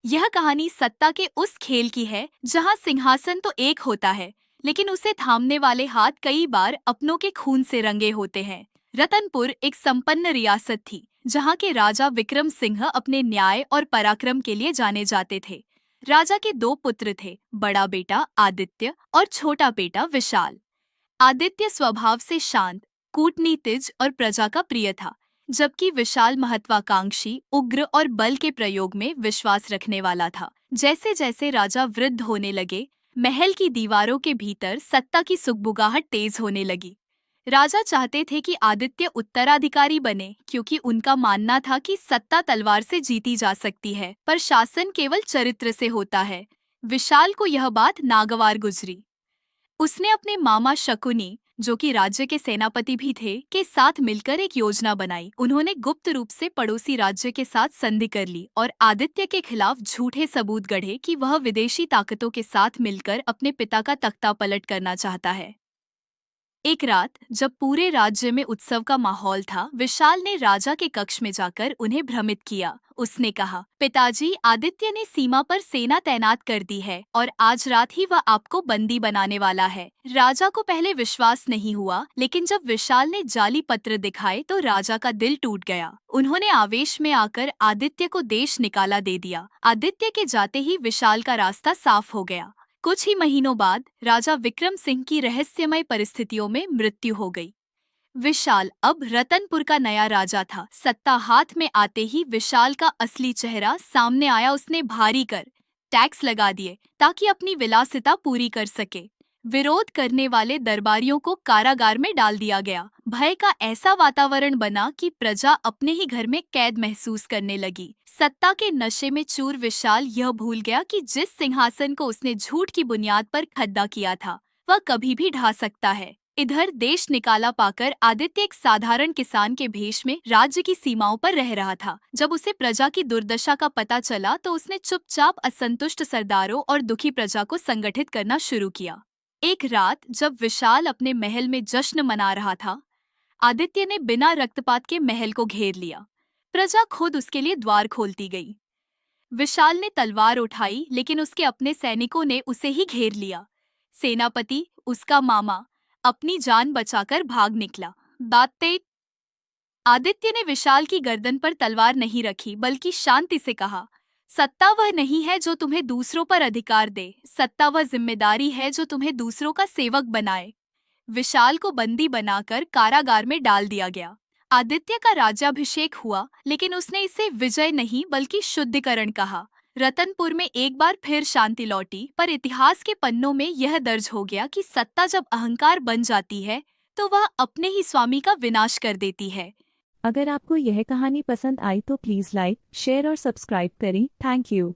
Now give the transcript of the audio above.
यह कहानी सत्ता के उस खेल की है जहां सिंहासन तो एक होता है, लेकिन उसे थामने वाले हाथ कई बार अपनों के खून से रंगे होते हैं। रतनपुर एक संपन्न रियासत थी, जहां के राजा विक्रम सिंह अपने न्याय और पराक्रम के लिए जाने जाते थे। राजा के दो पुत्र थे, बड़ा बेटा आदित्य और छोटा बेटा विशाल। आदित्य स्वभाव से शांत, कूटनीतिज और प्रजा का प्रिय था, जबकि विशाल महत्वाकांक्षी, उग्र और बल के प्रयोग में विश्वास रखने वाला था। जैसे जैसे राजा वृद्ध होने लगे, महल की दीवारों के भीतर सत्ता की सुगबुगाहट तेज होने लगी। राजा चाहते थे कि आदित्य उत्तराधिकारी बने, क्योंकि उनका मानना था कि सत्ता तलवार से जीती जा सकती है, पर शासन केवल चरित्र से होता है। विशाल को यह बात नागवार गुजरी। उसने अपने मामा शकुनी, जो कि राज्य के सेनापति भी थे, के साथ मिलकर एक योजना बनाई। उन्होंने गुप्त रूप से पड़ोसी राज्य के साथ संधि कर ली और आदित्य के खिलाफ झूठे सबूत गढ़े कि वह विदेशी ताकतों के साथ मिलकर अपने पिता का तख्ता पलट करना चाहता है। एक रात जब पूरे राज्य में उत्सव का माहौल था, विशाल ने राजा के कक्ष में जाकर उन्हें भ्रमित किया। उसने कहा, पिताजी, आदित्य ने सीमा पर सेना तैनात कर दी है और आज रात ही वह आपको बंदी बनाने वाला है। राजा को पहले विश्वास नहीं हुआ, लेकिन जब विशाल ने जाली पत्र दिखाए तो राजा का दिल टूट गया। उन्होंने आवेश में आकर आदित्य को देश निकाला दे दिया। आदित्य के जाते ही विशाल का रास्ता साफ हो गया। कुछ ही महीनों बाद राजा विक्रम सिंह की रहस्यमय परिस्थितियों में मृत्यु हो गई। विशाल अब रतनपुर का नया राजा था। सत्ता हाथ में आते ही विशाल का असली चेहरा सामने आया। उसने भारी कर टैक्स लगा दिए ताकि अपनी विलासिता पूरी कर सके। विरोध करने वाले दरबारियों को कारागार में डाल दिया गया। भय का ऐसा वातावरण बना कि प्रजा अपने ही घर में कैद महसूस करने लगी। सत्ता के नशे में चूर विशाल यह भूल गया कि जिस सिंहासन को उसने झूठ की बुनियाद पर खड़ा किया था, वह कभी भी ढा सकता है। इधर देश निकाला पाकर आदित्य एक साधारण किसान के भेष में राज्य की सीमाओं पर रह रहा था। जब उसे प्रजा की दुर्दशा का पता चला तो उसने चुपचाप असंतुष्ट सरदारों और दुखी प्रजा को संगठित करना शुरू किया। एक रात जब विशाल अपने महल में जश्न मना रहा था, आदित्य ने बिना रक्तपात के महल को घेर लिया। प्रजा खुद उसके लिए द्वार खोलती गई। विशाल ने तलवार उठाई, लेकिन उसके अपने सैनिकों ने उसे ही घेर लिया। सेनापति, उसका मामा, अपनी जान बचाकर भाग निकला। बात तेज। आदित्य ने विशाल की गर्दन पर तलवार नहीं रखी, बल्कि शांति से कहा, सत्ता वह नहीं है जो तुम्हें दूसरों पर अधिकार दे, सत्ता वह जिम्मेदारी है जो तुम्हें दूसरों का सेवक बनाए। विशाल को बंदी बनाकर कारागार में डाल दिया गया। आदित्य का राज्याभिषेक हुआ, लेकिन उसने इसे विजय नहीं बल्कि शुद्धिकरण कहा। रतनपुर में एक बार फिर शांति लौटी, पर इतिहास के पन्नों में यह दर्ज हो गया कि सत्ता जब अहंकार बन जाती है तो वह अपने ही स्वामी का विनाश कर देती है। अगर आपको यह कहानी पसंद आई तो प्लीज़ लाइक, शेयर और सब्सक्राइब करें। Thank you.